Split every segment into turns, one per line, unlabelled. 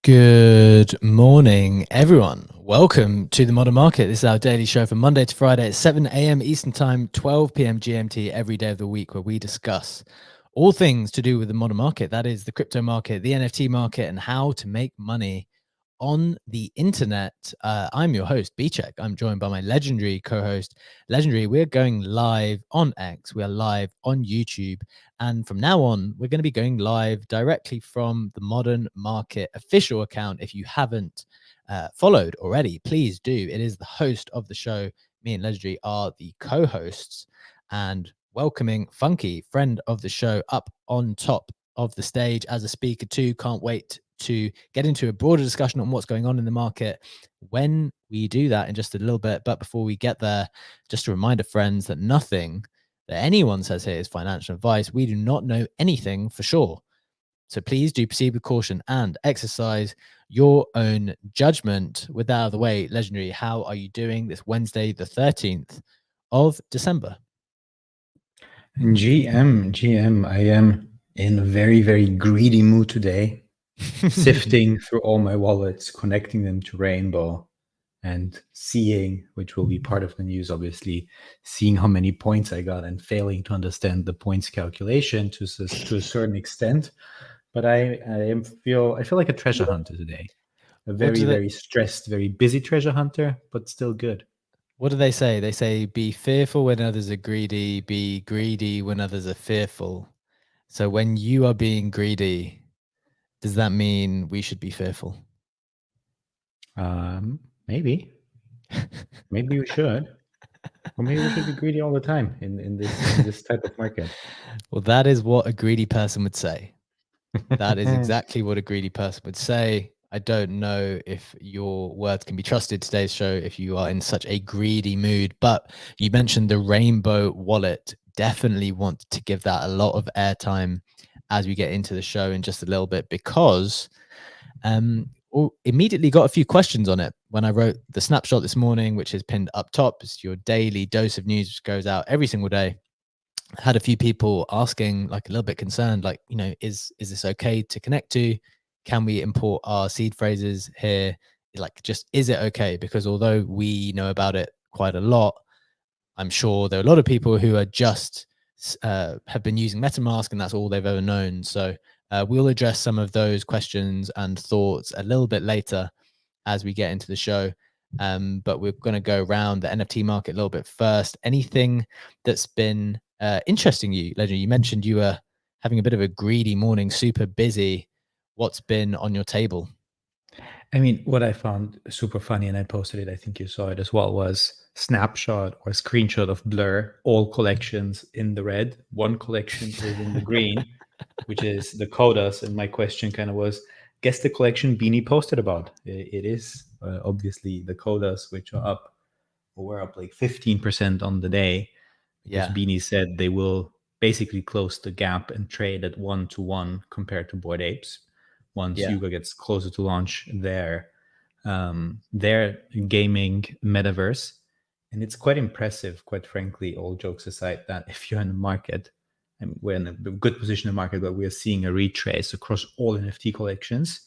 Good morning, everyone. Welcome to the Modern Market. This is our daily show from Monday to Friday at 7 a.m. Eastern Time, 12 p.m. GMT every day of the week, where we discuss all things to do with the modern market. That is the crypto market, the NFT market, and how to make money on the internet. I'm your host, B-Check. I'm joined by my legendary co-host, Legendary. We're going live on X. We are live on YouTube. And from now on, we're going to be going live directly from the Modern Market official account. If you haven't followed already, please do. It is the host of the show. Me and Legendary are the co-hosts, and welcoming Funky, friend of the show, up on top of the stage as a speaker too. Can't wait to get into a broader discussion on what's going on in the market when we do that in just a little bit. But before we get there, just a reminder, friends, that nothing that anyone says here is financial advice. We do not know anything for sure. So please do proceed with caution and exercise your own judgment. With that out of the way, Legendary, how are you doing this Wednesday, the 13th of December?
GM, I am in a very, very greedy mood today, sifting through all my wallets, connecting them to Rainbow, and seeing, which will be part of the news, obviously, seeing how many points I got and failing to understand the points calculation to a certain extent. But I feel like a treasure hunter today. A very, very stressed, very busy treasure hunter, but still good.
What do they say? They say, be fearful when others are greedy, be greedy when others are fearful. So when you are being greedy, does that mean we should be fearful?
Maybe we should. Or maybe we should be greedy all the time in this type of market.
Well, that is what a greedy person would say. That is exactly what a greedy person would say. I don't know if your words can be trusted today's show if you are in such a greedy mood, but you mentioned the Rainbow wallet. Definitely want to give that a lot of airtime as we get into the show in just a little bit, because immediately got a few questions on it when I wrote the snapshot this morning, which is pinned up top. It's your daily dose of news, which goes out every single day. Had a few people asking, like, a little bit concerned, like, you know, is this okay to connect to? Can we import our seed phrases here? Like, just, is it okay? Because although we know about it quite a lot, I'm sure there are a lot of people who are just have been using MetaMask and that's all they've ever known. So we'll address some of those questions and thoughts a little bit later as we get into the show. But we're going to go around the NFT market a little bit first. Anything that's been interesting you, Legend? You mentioned you were having a bit of a greedy morning, super busy. What's been on your table?
I mean, what I found super funny, and I posted it, I think you saw it as well, was snapshot or screenshot of Blur, all collections in the red, one collection is in the green, which is the Kodas. And my question kind of was, guess the collection Beanie posted about. It is obviously the Kodas, which are up, or we're up like 15% on the day, because Beanie said they will basically close the gap and trade at 1-to-1 compared to Bored Apes once Yuga gets closer to launch their gaming metaverse. And it's quite impressive, quite frankly, all jokes aside, that if you're in the market, and we're in a good position in the market, but we're seeing a retrace across all NFT collections.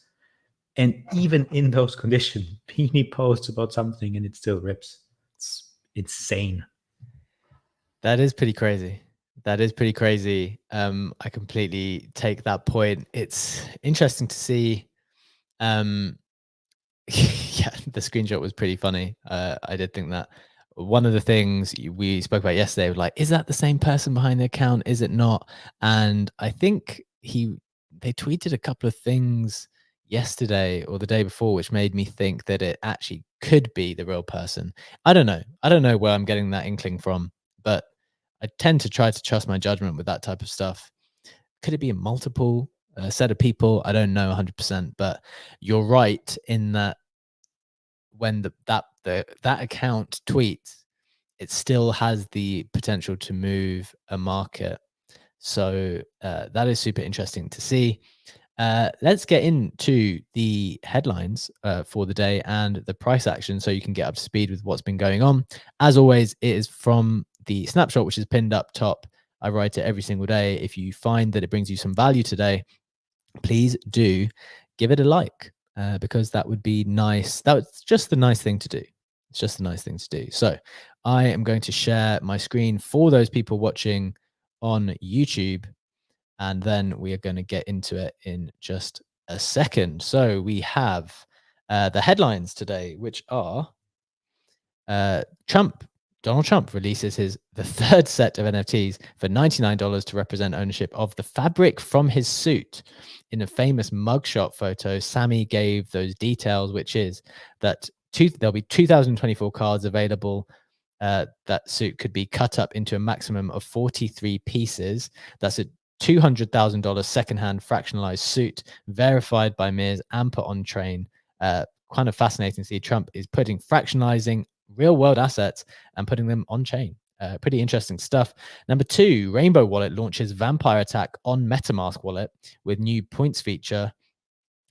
And even in those conditions, Beanie posts about something and it still rips. It's insane.
That is pretty crazy. That is pretty crazy. I completely take that point. It's interesting to see. Yeah, the screenshot was pretty funny. I did think that. One of the things we spoke about yesterday was like, is that the same person behind the account? Is it not? And I think they tweeted a couple of things yesterday or the day before, which made me think that it actually could be the real person. I don't know. I don't know where I'm getting that inkling from, but I tend to try to trust my judgment with that type of stuff. Could it be a multiple set of people? I don't know 100%, but you're right in that when that account tweets, it still has the potential to move a market. So that is super interesting to see. Let's get into the headlines for the day and the price action so you can get up to speed with what's been going on. As always, it is from the snapshot, which is pinned up top. I write it every single day. If you find that it brings you some value today, please do give it a like. because that would be nice. That's just the nice thing to do. It's just a nice thing to do. So I am going to share my screen for those people watching on YouTube, and then we are going to get into it in just a second. So we have the headlines today, which are Donald Trump releases the third set of NFTs for $99 to represent ownership of the fabric from his suit. In a famous mugshot photo, Sammy gave those details, which is that there'll be 2024 cards available. That suit could be cut up into a maximum of 43 pieces. That's a $200,000 secondhand fractionalized suit, verified by Mears and put on train. Kind of fascinating to see Trump is putting fractionalizing real world assets and putting them on chain. Pretty interesting stuff. Number 2, Rainbow Wallet launches Vampire Attack on MetaMask Wallet with new points feature.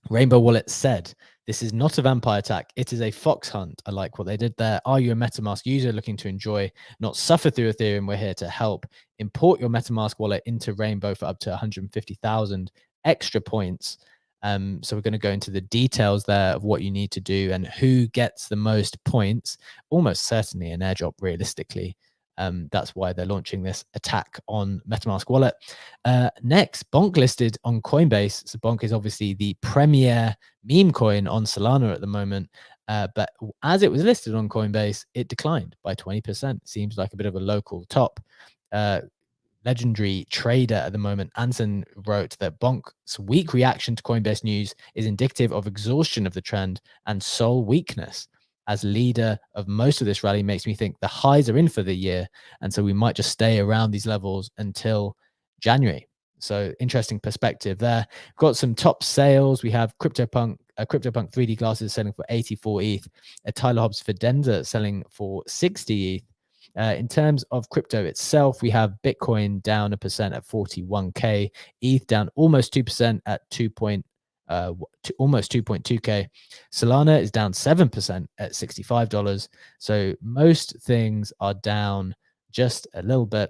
Rainbow Wallet said, "This is not a vampire attack. It is a fox hunt." I like what they did there. Are you a MetaMask user looking to enjoy, not suffer through Ethereum? We're here to help. Import your MetaMask wallet into Rainbow for up to 150,000 extra points. So we're going to go into the details there of what you need to do and who gets the most points. Almost certainly an airdrop, realistically. That's why they're launching this attack on MetaMask wallet. Next, Bonk listed on Coinbase. So Bonk is obviously the premier meme coin on Solana at the moment. But as it was listed on Coinbase, it declined by 20%. Seems like a bit of a local top. Legendary trader at the moment, Anson, wrote that Bonk's weak reaction to Coinbase news is indicative of exhaustion of the trend and soul weakness. As leader of most of this rally, makes me think the highs are in for the year, and so we might just stay around these levels until January. So interesting perspective there. Got some top sales. We have CryptoPunk 3D glasses selling for 84 ETH, a Tyler Hobbs Fidenza selling for 60 ETH. In terms of crypto itself, we have Bitcoin down 1% at 41K, ETH down almost 2% at almost 2.2K. Solana is down 7% at $65. So most things are down just a little bit.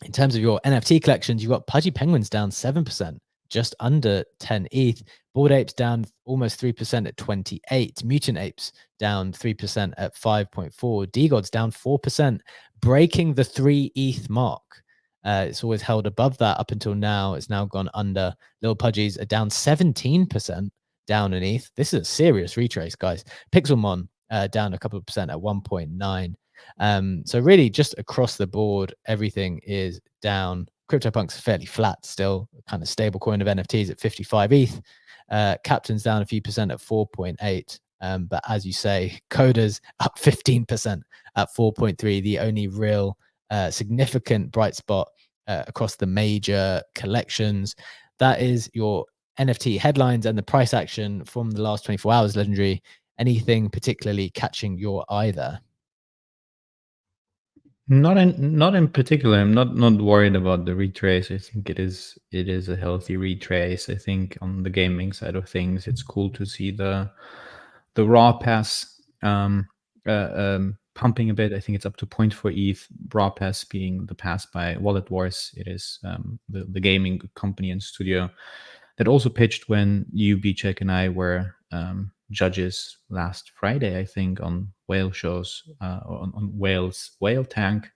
In terms of your NFT collections, you've got Pudgy Penguins down 7%, just under 10 ETH. Bored Apes down almost 3% at 28. Mutant Apes down 3% at 5.4. DGods down 4%, breaking the 3 ETH mark. It's always held above that up until now. It's now gone under. Little Pudgies are down 17% down in ETH. This is a serious retrace, guys. Pixelmon down a couple of percent at 1.9. So really just across the board, everything is down. CryptoPunk's fairly flat still, kind of stable coin of NFTs at 55 ETH. Captain's down a few percent at 4.8. But as you say, Coda's up 15% at 4.3, the only real significant bright spot across the major collections. That is your NFT headlines and the price action from the last 24 hours, Legendary. Anything particularly catching your eye there?
Not in particular. I'm not worried about the retrace. I think it is a healthy retrace. I think on the gaming side of things, it's cool to see the raw pass pumping a bit. I think it's up to 0.4 ETH. Raw pass being the pass by Wallet Wars. It is the gaming company and studio that also pitched when you, B-Check, and I were judges last Friday, I think, on whale shows, on whale tank.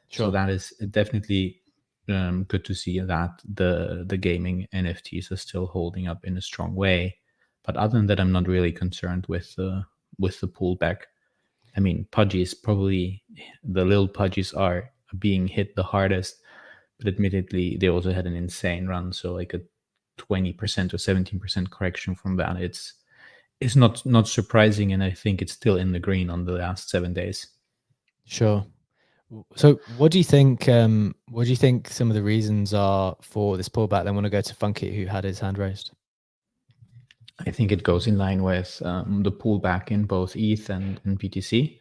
Sure. So that is definitely good to see that the gaming NFTs are still holding up in a strong way. But other than that, I'm not really concerned with the pullback. I mean, Pudgies, probably the little Pudgies are being hit the hardest, but admittedly, they also had an insane run. So like a 20% or 17% correction from that, it's not surprising, and I think it's still in the green on the last 7 days.
Sure. So what do you think some of the reasons are for this pullback? Then want to go to Funky, who had his hand raised.
I think it goes in line with the pullback in both ETH and BTC.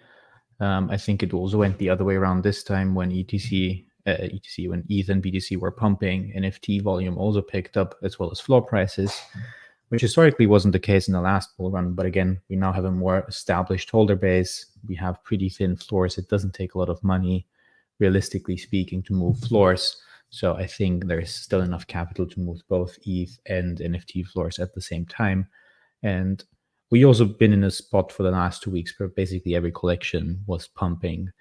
I think it also went the other way around this time when when ETH and BTC were pumping. NFT volume also picked up, as well as floor prices, which historically wasn't the case in the last bull run. But again, we now have a more established holder base. We have pretty thin floors. It doesn't take a lot of money, realistically speaking, to move floors. So I think there's still enough capital to move both ETH and NFT floors at the same time. And we also been in a spot for the last 2 weeks where basically every collection was pumping,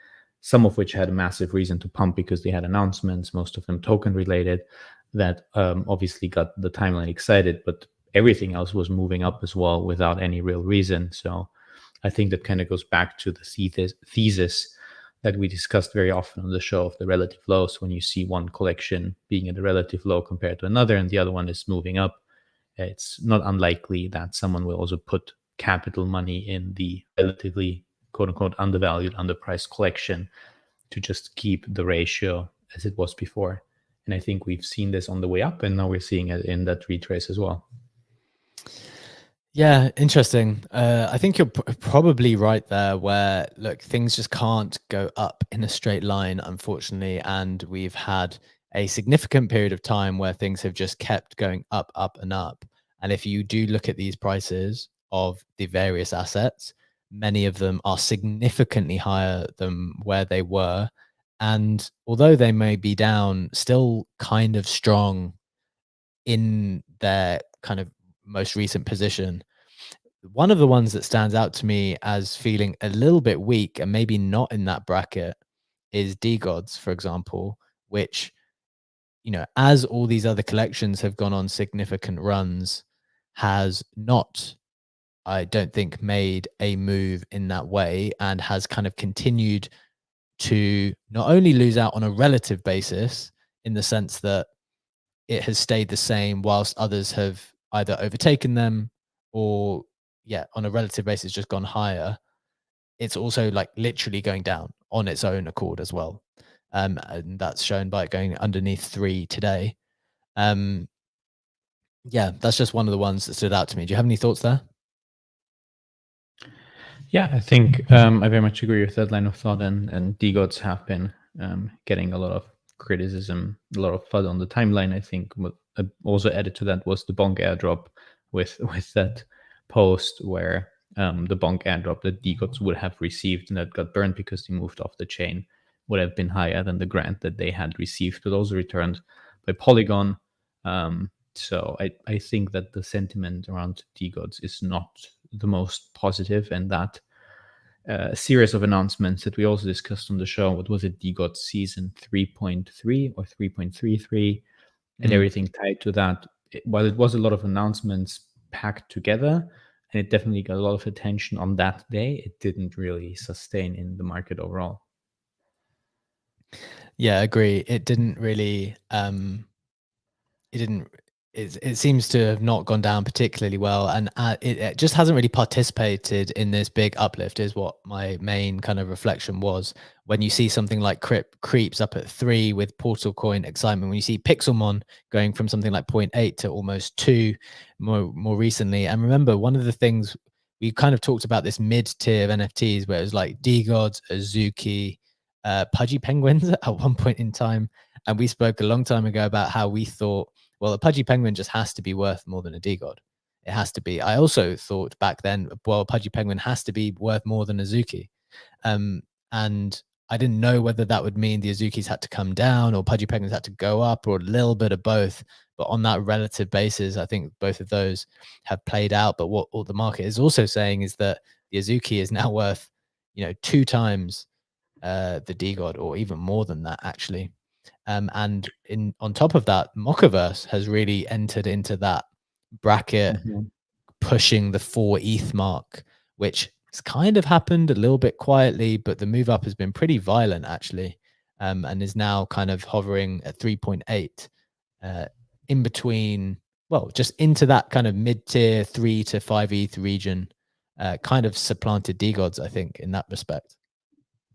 some of which had a massive reason to pump because they had announcements, most of them token related, that obviously got the timeline excited, but everything else was moving up as well without any real reason. So I think that kind of goes back to the thesis that we discussed very often on the show of the relative lows. When you see one collection being at a relative low compared to another and the other one is moving up, it's not unlikely that someone will also put capital money in the relatively quote unquote undervalued, underpriced collection to just keep the ratio as it was before. And I think we've seen this on the way up, and now we're seeing it in that retrace as well.
Yeah, interesting. I think you're probably right there where, look, things just can't go up in a straight line, unfortunately. And we've had a significant period of time where things have just kept going up, up, and up. And if you do look at these prices of the various assets, many of them are significantly higher than where they were. And although they may be down, still kind of strong in their kind of most recent position. One of the ones that stands out to me as feeling a little bit weak and maybe not in that bracket is DGods, for example, which, as all these other collections have gone on significant runs, has not, I don't think, made a move in that way and has kind of continued to not only lose out on a relative basis in the sense that it has stayed the same whilst others have either overtaken them or, yeah, on a relative basis, just gone higher. It's also like literally going down on its own accord as well. And that's shown by it going underneath 3 today. Um, yeah, that's just one of the ones that stood out to me. Do you have any thoughts there?
Yeah, I think I very much agree with that line of thought, and DGods have been getting a lot of criticism, a lot of FUD on the timeline. I think what also added to that was the bonk airdrop with that post where the bonk airdrop that DGods would have received and that got burned because they moved off the chain would have been higher than the grant that they had received, but also returned by Polygon. So I think that the sentiment around DGods is not the most positive, and that series of announcements that we also discussed on the show, what was it, DGods season 3.3 or 3.33, and everything tied to that, while it was a lot of announcements packed together, and it definitely got a lot of attention on that day, it didn't really sustain in the market overall.
Yeah, I agree. It didn't really, it didn't it seems to have not gone down particularly well, and it just hasn't really participated in this big uplift is what my main kind of reflection was. When you see something like creeps up at 3 with portal coin excitement, when you see Pixelmon going from something like 0.8 to almost 2 more recently. And remember, one of the things we kind of talked about, this mid-tier of NFTs where it was like DGods, Azuki, Pudgy Penguins at one point in time. And we spoke a long time ago about how we thought, well, a Pudgy Penguin just has to be worth more than a DGod. It has to be. I also thought back then, well, a Pudgy Penguin has to be worth more than Azuki. And I didn't know whether that would mean the Azukis had to come down or Pudgy Penguins had to go up or a little bit of both. But on that relative basis, I think both of those have played out. But what the market is also saying is that the Azuki is now worth, 2 times the DGod, or even more than that, actually. And on top of that, Mochaverse has really entered into that bracket, pushing the 4 ETH mark, which has kind of happened a little bit quietly, but the move up has been pretty violent, actually, and is now kind of hovering at 3.8, in between, well, just into that kind of mid-tier 3 to 5 ETH region, kind of supplanted DGods, I think, in that respect.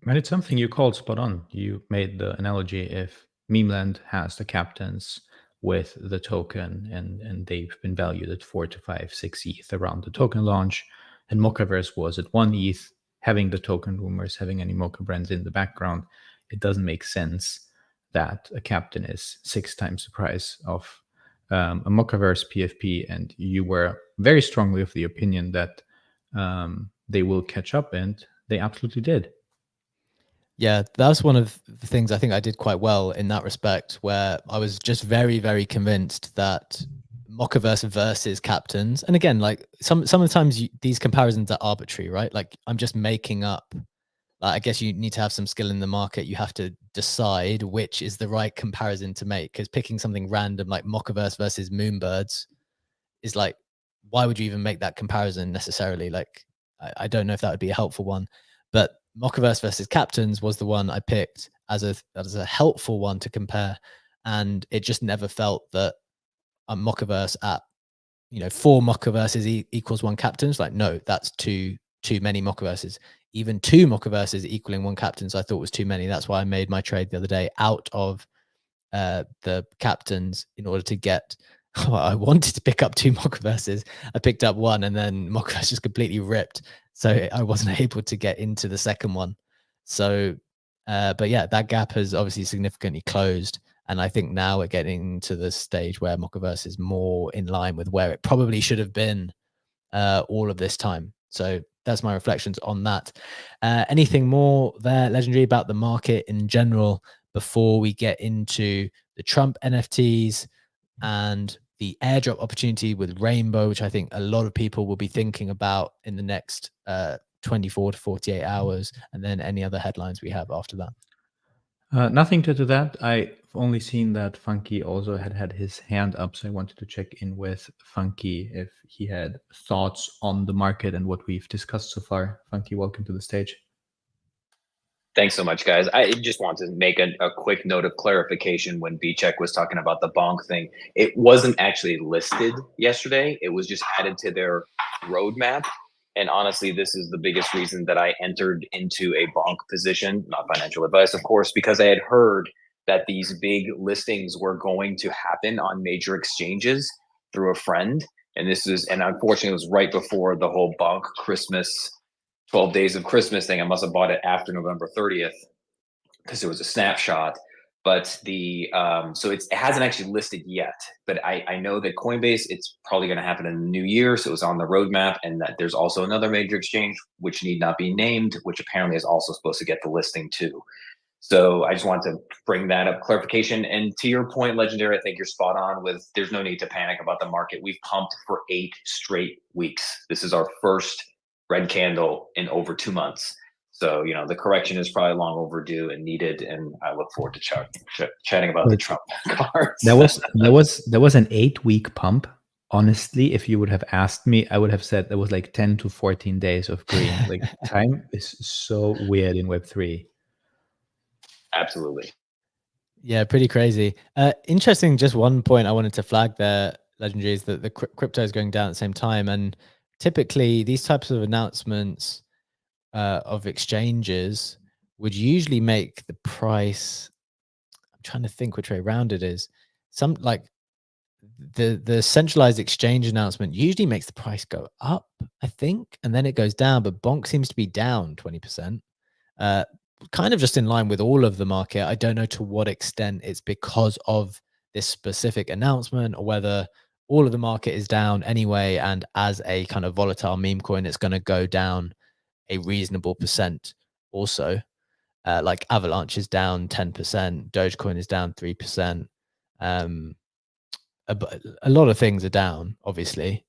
And it's something you called spot on. You made the analogy if Memeland has the captains with the token and they've been valued at 4 to 5, 6 ETH around the token launch, and Mochaverse was at 1 ETH, having the token rumors, having any Mocha brands in the background, it doesn't make sense that a captain is 6 times the price of a Mochaverse PFP. And you were very strongly of the opinion that they will catch up, and they absolutely did.
Yeah, that's one of the things I think I did quite well in that respect, where I was just very, very convinced that Mockaverse versus captains. And again, like some of the times these comparisons are arbitrary, right? Like I'm just making up. I guess you need to have some skill in the market. You have to decide which is the right comparison to make, because picking something random like Mockaverse versus Moonbirds is like, why would you even make that comparison necessarily? Like, I don't know if that would be a helpful one, but Mockaverse versus Captains was the one I picked as a helpful one to compare, and it just never felt that a Mockaverse at 4 Mockaverses equals 1 captains. Like, no, that's too many Mockaverses. Even 2 Mockaverses equaling 1 captains, I thought was too many. That's why I made my trade the other day out of the captains in order to get. Oh, I wanted to pick up 2 Mockaverses. I picked up 1, and then Mockaverse just completely ripped, so I wasn't able to get into the second one. So, but yeah, that gap has obviously significantly closed. And I think now we're getting to the stage where Mockaverse is more in line with where it probably should have been all of this time. So that's my reflections on that. Anything more there, Legendary, about the market in general before we get into the Trump NFTs and the airdrop opportunity with Rainbow, which I think a lot of people will be thinking about in the next 24 to 48 hours, and then any other headlines we have after that?
Nothing to that. I've only seen that Funky also had his hand up, so I wanted to check in with Funky if he had thoughts on the market and what we've discussed so far. Funky, welcome to the stage.
Thanks so much, guys. I just want to make a quick note of clarification when Bchek was talking about the bonk thing. It wasn't actually listed yesterday. It was just added to their roadmap. And honestly, this is the biggest reason that I entered into a bonk position, not financial advice, of course, because I had heard that these big listings were going to happen on major exchanges through a friend. And unfortunately, it was right before the whole bonk Christmas 12 days of Christmas thing. I must have bought it after November 30th because it was a snapshot. But so it hasn't actually listed yet. But I know that Coinbase, it's probably going to happen in the new year. So it's on the roadmap. And that there's also another major exchange, which need not be named, which apparently is also supposed to get the listing too. So I just want to bring that up, clarification. And to your point, Legendary, I think you're spot on with there's no need to panic about the market. We've pumped for 8 straight weeks. This is our first red candle in over 2 months. So, the correction is probably long overdue and needed. And I look forward to chatting about the Trump cards.
There was an 8-week pump. Honestly, if you would have asked me, I would have said there was like 10 to 14 days of green. Like time is so weird in Web3.
Absolutely.
Yeah, pretty crazy. Interesting. Just one point I wanted to flag there, Legendary, is that the crypto is going down at the same time. And typically these types of announcements of exchanges would usually make the price. I'm trying to think which way around it is. Some like the centralized exchange announcement usually makes the price go up, I think, and then it goes down. But Bonk seems to be down 20%. Kind of just in line with all of the market. I don't know to what extent it's because of this specific announcement or whether all of the market is down anyway. And as a kind of volatile meme coin, it's going to go down a reasonable percent also. Like Avalanche is down 10%, Dogecoin is down 3%. A lot of things are down, obviously.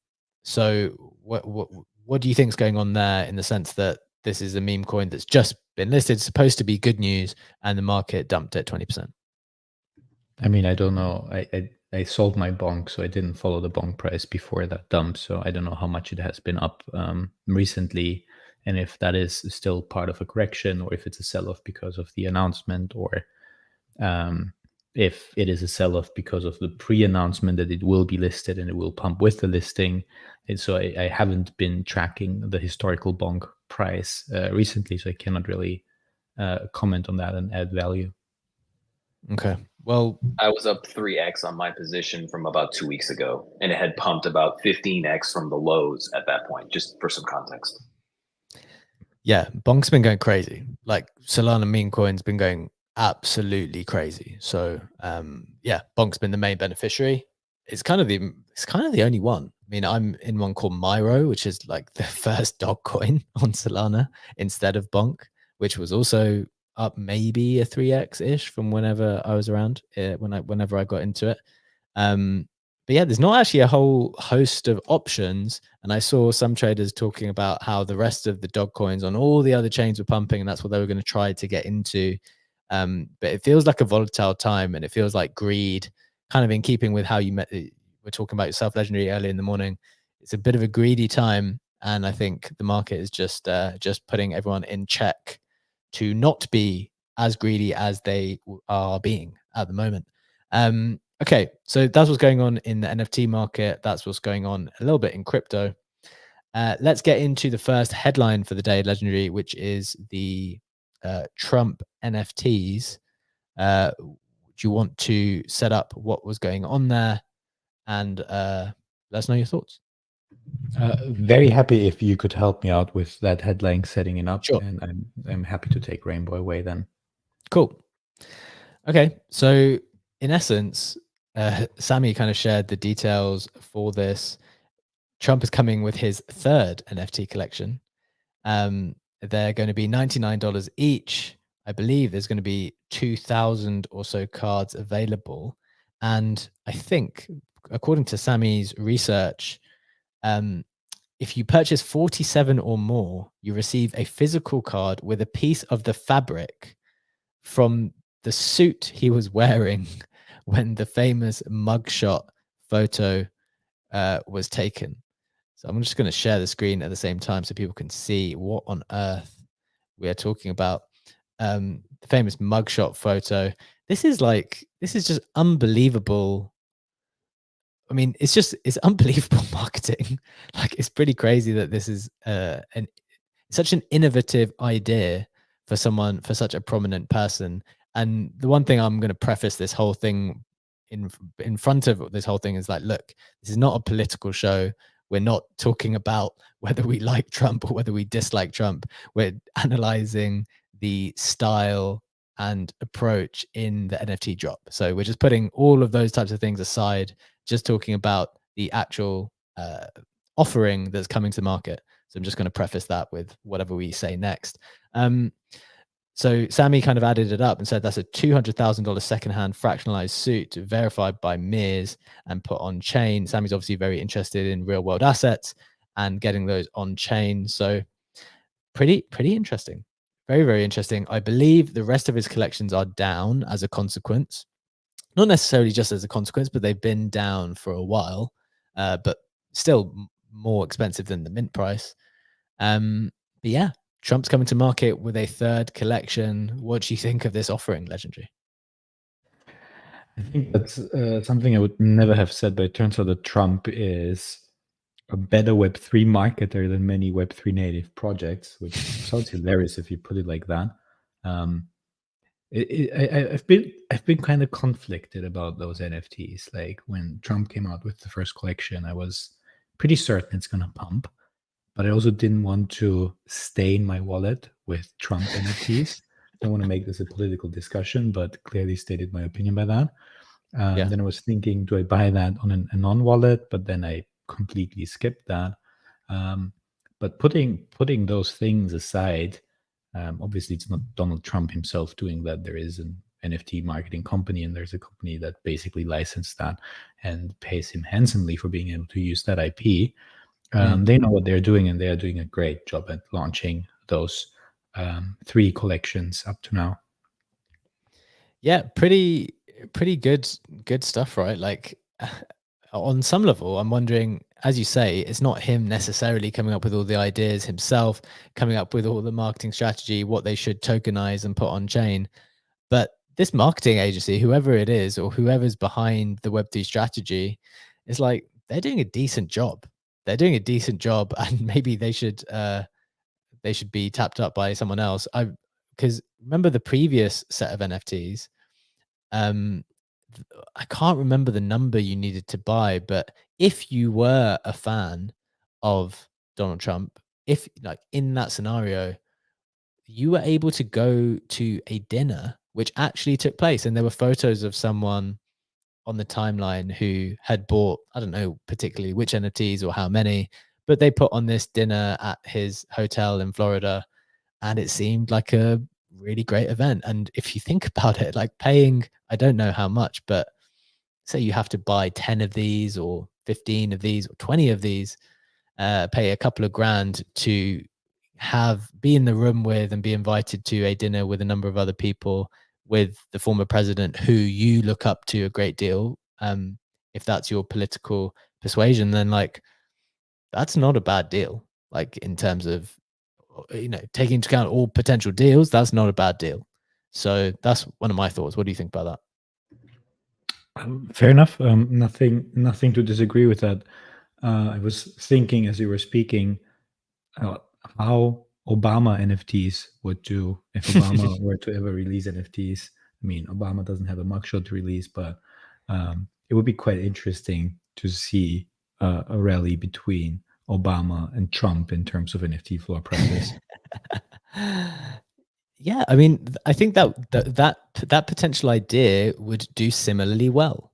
So what do you think is going on there, in the sense that this is a meme coin that's just been listed, supposed to be good news, and the market dumped at 20%?
I mean, I don't know. I sold my bonk, so I didn't follow the bonk price before that dump. So I don't know how much it has been up recently, and if that is still part of a correction, or if it's a sell-off because of the announcement, or if it is a sell-off because of the pre-announcement that it will be listed and it will pump with the listing. And so I haven't been tracking the historical bonk price recently, so I cannot really comment on that and add value.
Okay. Well,
I was up 3x on my position from about 2 weeks ago, and it had pumped about 15x from the lows at that point, just for some context.
yeah, Bonk's been going crazy. Like Solana meme coin's been going absolutely crazy. So yeah, Bonk's been the main beneficiary. It's kind of the only one. I mean, I'm in one called Myro, which is like the first dog coin on Solana instead of Bonk, which was also up maybe a 3x ish from whenever I was around, whenever I got into it. yeah, there's not actually a whole host of options. And I saw some traders talking about how the rest of the dog coins on all the other chains were pumping, and that's what they were going to try to get into. But it feels like a volatile time, and it feels like greed, kind of in keeping with how you were talking about yourself, Legendary, early in the morning. It's a bit of a greedy time, and I think the market is just putting everyone in check to not be as greedy as they are being at the moment. Okay, so that's what's going on in the NFT market. That's what's going on a little bit in crypto. Let's get into the first headline for the day, Legendary, which is the Trump NFTs. Do you want to set up what was going on there and let us know your thoughts?
Very happy if you could help me out with that headline setting it up,
Sure.
and I'm happy to take Rainbow away then.
Cool. Okay, so in essence, Sammy kind of shared the details for this. Trump is coming with his third NFT collection. They're going to be $99 each. I believe there's going to be 2,000 or so cards available. And I think, according to Sammy's research, if you purchase 47 or more, you receive a physical card with a piece of the fabric from the suit he was wearing when the famous mugshot photo was taken. So I'm just going to share the screen at the same time so people can see what on earth we are talking about. The famous mugshot photo. This is just unbelievable. I mean, it's unbelievable marketing. Like, it's pretty crazy that this is such an innovative idea for such a prominent person. And the one thing I'm going to preface this whole thing in front of this whole thing is like, look, this is not a political show. We're not talking about whether we like Trump or whether we dislike Trump. We're analyzing the style and approach in the NFT drop. So we're just putting all of those types of things aside, just talking about the actual offering that's coming to market. So I'm just going to preface that with whatever we say next. So Sammy kind of added it up and said that's a $200,000 secondhand fractionalized suit verified by Mears and put on chain. Sammy's obviously very interested in real world assets and getting those on chain. So pretty interesting. Very, very interesting. I believe the rest of his collections are down as a consequence. Not necessarily just as a consequence, but they've been down for a while, but still more expensive than the mint price. But yeah, Trump's coming to market with a third collection. What do you think of this offering, Legendary?
I think that's something I would never have said, but it turns out that Trump is a better Web3 marketer than many Web3 native projects, which sounds hilarious if you put it like that. I've been kind of conflicted about those NFTs. Like, when Trump came out with the first collection, I was pretty certain it's gonna pump, but I also didn't want to stain my wallet with Trump NFTs. I don't want to make this a political discussion, but clearly stated my opinion by that.
Yeah.
Then I was thinking, do I buy that on a non-wallet? But then I completely skipped that. But putting those things aside, obviously it's not Donald Trump himself doing that. There is an NFT marketing company, and there's a company that basically licensed that and pays him handsomely for being able to use that IP. They know what they're doing, and they are doing a great job at launching those 3 collections up to now.
Yeah, pretty good stuff, right? Like, on some level, I'm wondering, as you say, it's not him necessarily coming up with all the ideas himself, coming up with all the marketing strategy, what they should tokenize and put on chain. But this marketing agency, whoever it is, or whoever's behind the Web3 strategy, is like, they're doing a decent job. They're doing a decent job, and maybe they should be tapped up by someone else. Because remember the previous set of NFTs, I can't remember the number you needed to buy, but if you were a fan of Donald Trump, if, like, in that scenario, you were able to go to a dinner which actually took place, and there were photos of someone on the timeline who had bought, I don't know particularly which NFTs or how many, but they put on this dinner at his hotel in Florida, and it seemed like a really great event. And if you think about it, like, paying, I don't know how much, but say you have to buy 10 of these or 15 of these or 20 of these, pay a couple of grand to be in the room with and be invited to a dinner with a number of other people with the former president who you look up to a great deal. If that's your political persuasion, then like that's not a bad deal. Like in terms of, taking into account all potential deals, that's not a bad deal. So that's one of my thoughts. What do you think about that?
Fair enough. Nothing to disagree with that. I was thinking as you were speaking how Obama NFTs would do if Obama were to ever release NFTs. I mean, Obama doesn't have a mugshot to release, but it would be quite interesting to see a rally between Obama and Trump in terms of NFT floor prices.
Yeah, I mean, I think that potential idea would do similarly well.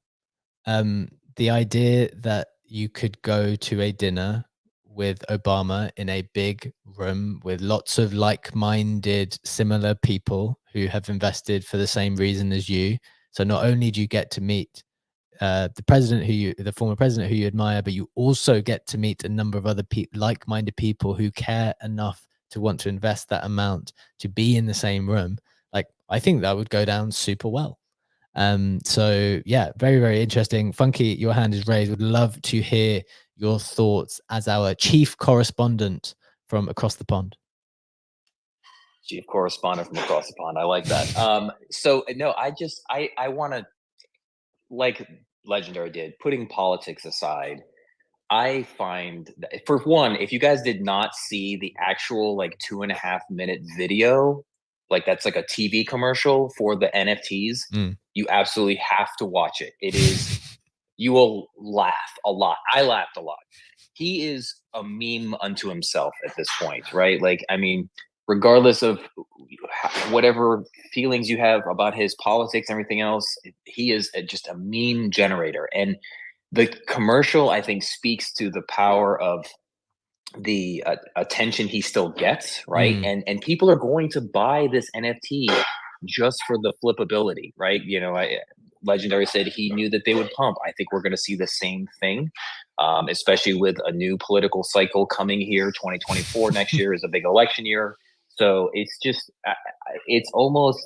The idea that you could go to a dinner with Obama in a big room with lots of like-minded, similar people who have invested for the same reason as you. So not only do you get to meet the former president who you admire, but you also get to meet a number of other like-minded people who care enough to want to invest that amount to be in the same room. Like, I think that would go down super well. So yeah, very, very interesting. Funky, your hand is raised. Would love to hear your thoughts as our chief correspondent from across the pond.
Chief correspondent from across the pond. I like that. So no, I want to, like Legendary did, putting politics aside, I find that, for one, if you guys did not see the actual like 2.5 minute video, like that's like a TV commercial for the NFTs, you absolutely have to watch it. It is, you will laugh a lot. I laughed a lot. He is a meme unto himself at this point, right? Like, I mean, regardless of whatever feelings you have about his politics and everything else, he is just a meme generator. And the commercial, I think, speaks to the power of the attention he still gets, right? And people are going to buy this NFT just for the flippability, right? Legendary said he knew that they would pump. I think we're going to see the same thing, especially with a new political cycle coming here. 2024 next year is a big election year. So it's just, it's almost,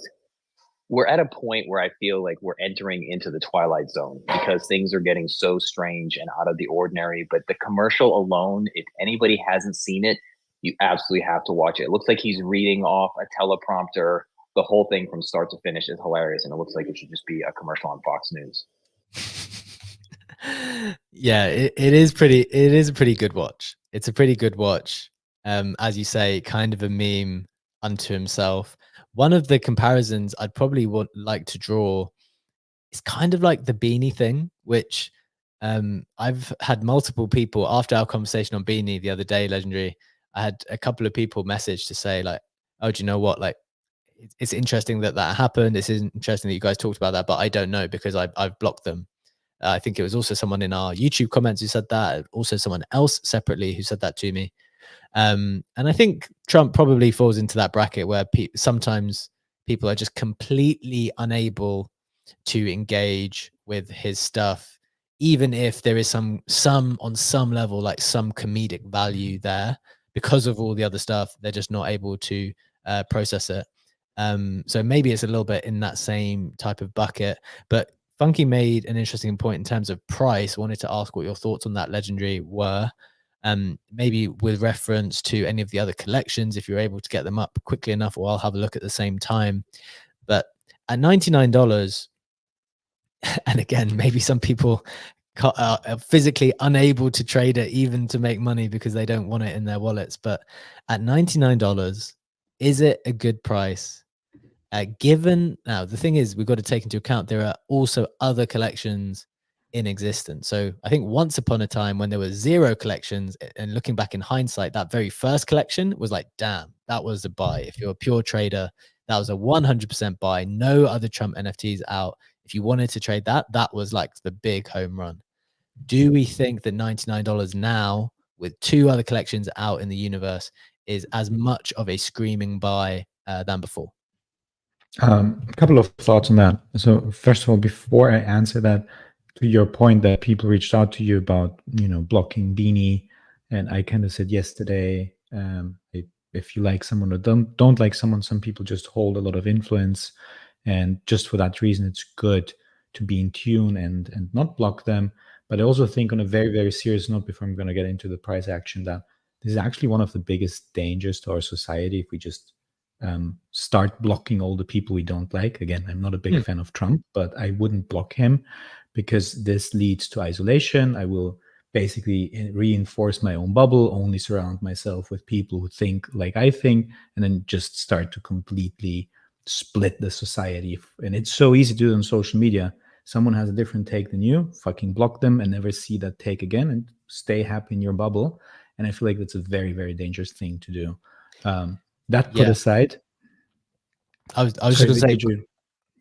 we're at a point where I feel like we're entering into the twilight zone because things are getting so strange and out of the ordinary. But the commercial alone, if anybody hasn't seen it, you absolutely have to watch it. It looks like he's reading off a teleprompter. The whole thing from start to finish is hilarious, and it looks like it should just be a commercial on Fox News.
Yeah, it is a pretty good watch. It's a pretty good watch. As you say, kind of a meme unto himself. One of the comparisons I'd probably like to draw is kind of like the beanie thing, which I've had multiple people after our conversation on beanie the other day, Legendary. I had a couple of people message to say like, oh, do you know what? Like, it's interesting that happened. It's interesting that you guys talked about that, but I don't know because I've blocked them. I think it was also someone in our YouTube comments who said that, also someone else separately who said that to me. And I think Trump probably falls into that bracket where sometimes people are just completely unable to engage with his stuff, even if there is some on some level, like some comedic value there. Because of all the other stuff, they're just not able to process it. So maybe it's a little bit in that same type of bucket. But Funky made an interesting point in terms of price. Wanted to ask what your thoughts on that, Legendary, were. Maybe with reference to any of the other collections, if you're able to get them up quickly enough, or I'll have a look at the same time. But at $99, and again, maybe some people are physically unable to trade it even to make money because they don't want it in their wallets. But at $99, is it a good price? Given now, the thing is, we've got to take into account there are also other collections in existence. So I think once upon a time when there were 0 collections, and looking back in hindsight, that very first collection was like, damn, that was a buy. If you're a pure trader, that was a 100% buy. No other Trump NFTs out. If you wanted to trade that, that was like the big home run. Do we think that $99 now, with 2 other collections out in the universe, is as much of a screaming buy than before?
A couple of thoughts on that. So first of all, before I answer that, to your point that people reached out to you about, blocking Beanie, and I kind of said yesterday, if you like someone or don't like someone, some people just hold a lot of influence, and just for that reason, it's good to be in tune and not block them. But I also think, on a very, very serious note, before I'm going to get into the price action, that this is actually one of the biggest dangers to our society if we just start blocking all the people we don't like. Again, I'm not a big fan of Trump, but I wouldn't block him, because this leads to isolation. I will basically reinforce my own bubble, only surround myself with people who think like I think, and then just start to completely split the society. And it's so easy to do it on social media. Someone has a different take than you, fucking block them and never see that take again, and stay happy in your bubble. And I feel like that's a very, very dangerous thing to do. That put
Yeah.
aside,
I was just
sorry,
going to say,
did you?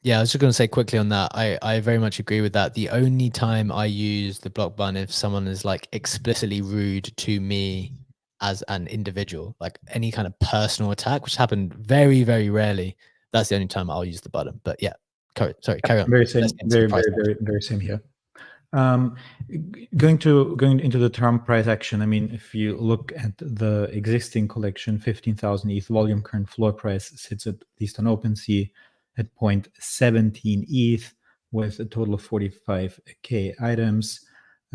yeah, I was just going to say quickly on that. I very much agree with that. The only time I use the block button if someone is like explicitly rude to me as an individual, like any kind of personal attack, which happened very, very rarely. That's the only time I'll use the button. But yeah, sorry, carry on.
Very same,
Let's get into the
very,
price
very, very, very same here. Going into the Trump price action, I mean, if you look at the existing collection, 15,000 ETH volume, current floor price sits at least on OpenSea at 0.17 ETH, with a total of 45k items,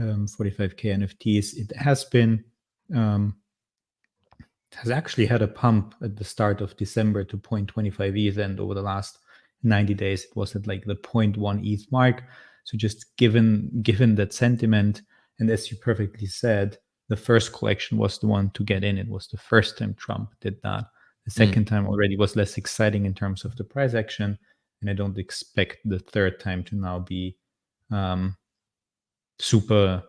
45k NFTs. It has actually had a pump at the start of December to 0.25 ETH, and over the last 90 days, it was at like the 0.1 ETH mark. So just given that sentiment, and as you perfectly said, the first collection was the one to get in. It was the first time Trump did that. The second time already was less exciting in terms of the price action, and I don't expect the third time to now be super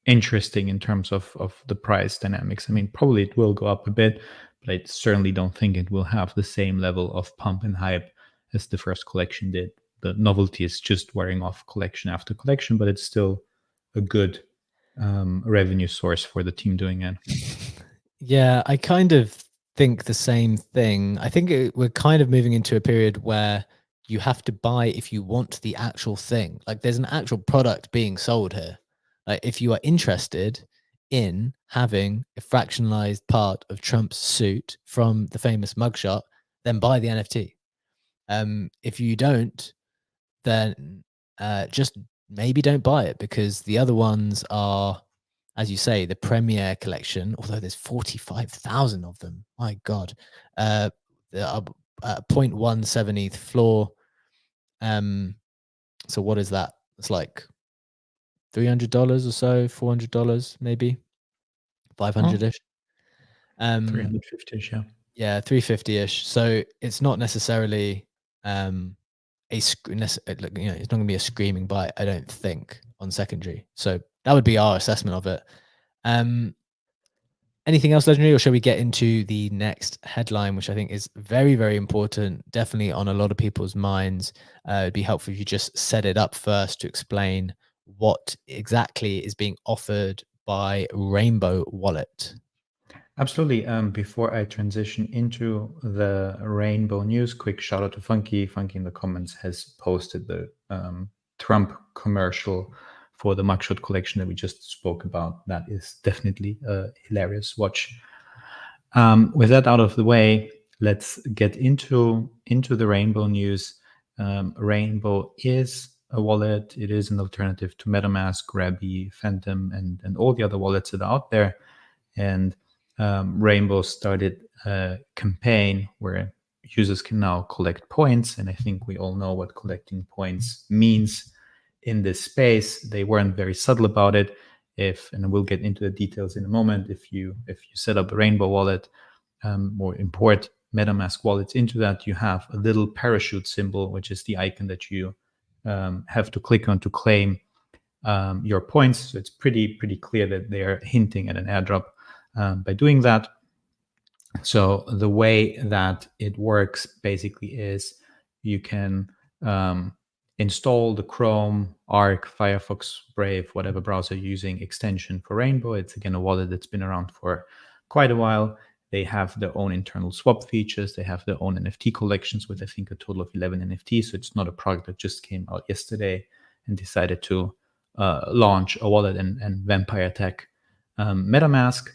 interesting in terms of the price dynamics. I mean, probably it will go up a bit, but I certainly don't think it will have the same level of pump and hype as the first collection did. The novelty is just wearing off collection after collection, but it's still a good revenue source for the team doing it.
Yeah, I kind of think the same thing. I think we're kind of moving into a period where you have to buy if you want the actual thing. Like there's an actual product being sold here. Like if you are interested in having a fractionalized part of Trump's suit from the famous mugshot, then buy the NFT. If you don't, then just maybe don't buy it, because the other ones are, as you say, the Premier collection, although there's 45,000 of them. My God. There are 0.17 ETH floor. So what is that? It's like $300 or so, $400 maybe, 500-ish.
350-ish, yeah.
Yeah, 350-ish. So it's not necessarily it's not going to be a screaming buy, I don't think, on secondary. So that would be our assessment of it. Anything else, Legendary, or shall we get into the next headline, which I think is very, very important, definitely on a lot of people's minds? It'd be helpful if you just set it up first to explain what exactly is being offered by Rainbow Wallet.
Absolutely. Before I transition into the Rainbow news, quick shout out to Funky. Funky in the comments has posted the Trump commercial for the mugshot collection that we just spoke about. That is definitely a hilarious watch. With that out of the way, let's get into the Rainbow news. Rainbow is a wallet. It is an alternative to MetaMask, Grabby, Phantom, and all the other wallets that are out there. And Rainbow started a campaign where users can now collect points. And I think we all know what collecting points means in this space. They weren't very subtle about it. And we'll get into the details in a moment, if you set up a Rainbow wallet or import MetaMask wallets into that, you have a little parachute symbol, which is the icon that you have to click on to claim your points. So it's pretty clear that they're hinting at an airdrop by doing that. So the way that it works basically is you can install the Chrome, Arc, Firefox, Brave, whatever browser you're using extension for Rainbow. It's again a wallet that's been around for quite a while. They have their own internal swap features. They have their own NFT collections with, I think, a total of 11 NFTs. So it's not a product that just came out yesterday and decided to launch a wallet and vampire tech MetaMask.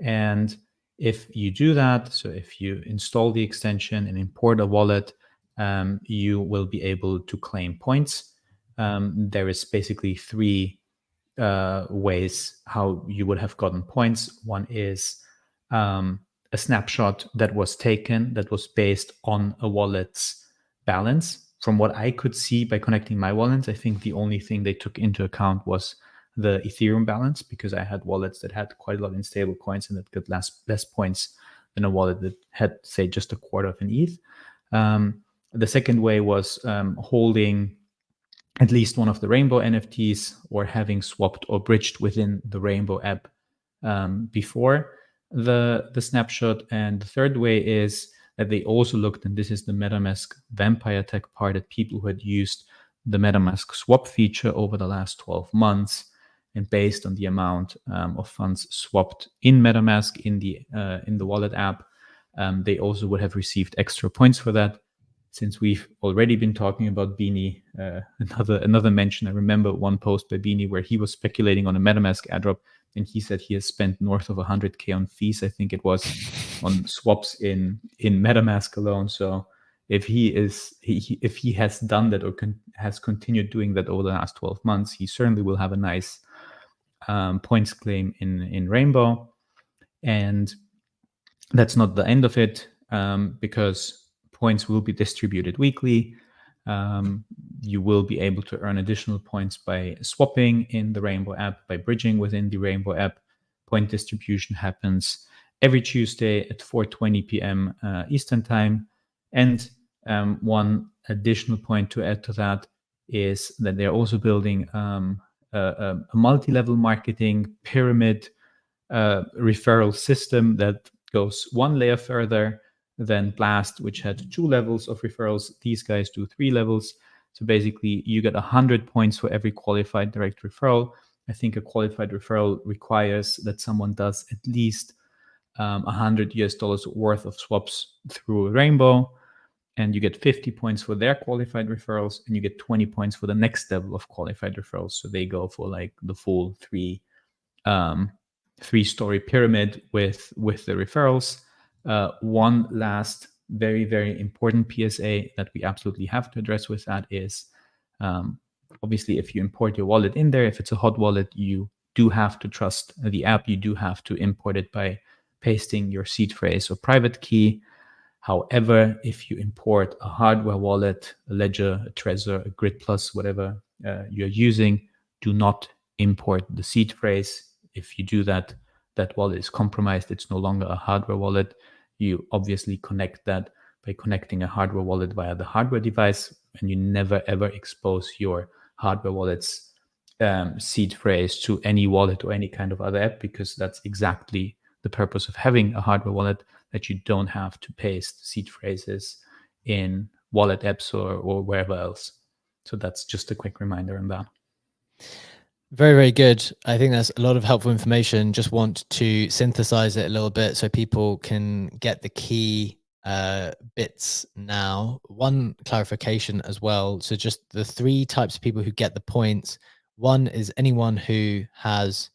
And if you do that, so if you install the extension and import a wallet, you will be able to claim points. There is basically three ways how you would have gotten points. One is a snapshot that was taken that was based on a wallet's balance. From what I could see by connecting my wallets, I think the only thing they took into account was the Ethereum balance, because I had wallets that had quite a lot in stable coins and that got less points than a wallet that had, say, just a quarter of an ETH. The second way was holding at least one of the Rainbow NFTs or having swapped or bridged within the Rainbow app before the snapshot. And the third way is that they also looked, and this is the MetaMask vampire tech part, at people who had used the MetaMask swap feature over the last 12 months. And based on the amount of funds swapped in MetaMask in the wallet app, they also would have received extra points for that. Since we've already been talking about Beanie, another mention, I remember one post by Beanie where he was speculating on a MetaMask airdrop, and he said he has spent north of 100K on fees, I think it was, on swaps in MetaMask alone. So if he has done that or has continued doing that over the last 12 months, he certainly will have a nice points claim in Rainbow. And that's not the end of it, because points will be distributed weekly. You will be able to earn additional points by swapping in the Rainbow app, by bridging within the Rainbow app. Point distribution happens every Tuesday at 4:20 p.m. Eastern time. And one additional point to add to that is that they're also building a multi-level marketing pyramid referral system that goes one layer further than Blast, which had 2 levels of referrals. These guys do 3 levels. So basically, you get 100 points for every qualified direct referral. I think a qualified referral requires that someone does at least $100 worth of swaps through Rainbow, and you get 50 points for their qualified referrals, and you get 20 points for the next level of qualified referrals. So they go for like the full three-story pyramid with the referrals. One last very, very important PSA that we absolutely have to address with that is, obviously, if you import your wallet in there, if it's a hot wallet, you do have to trust the app. You do have to import it by pasting your seed phrase or private key. However, if you import a hardware wallet, a Ledger, a Trezor, a Grid Plus, whatever you're using, do not import the seed phrase. If you do that, that wallet is compromised. It's no longer a hardware wallet. You obviously connect that by connecting a hardware wallet via the hardware device, and you never ever expose your hardware wallet's seed phrase to any wallet or any kind of other app, because that's exactly the purpose of having a hardware wallet, that you don't have to paste seed phrases in wallet apps or wherever else. So that's just a quick reminder on that.
Very, very good. I think that's a lot of helpful information. Just want to synthesize it a little bit so people can get the key bits now. One clarification as well. So just the 3 types of people who get the points. One is anyone who has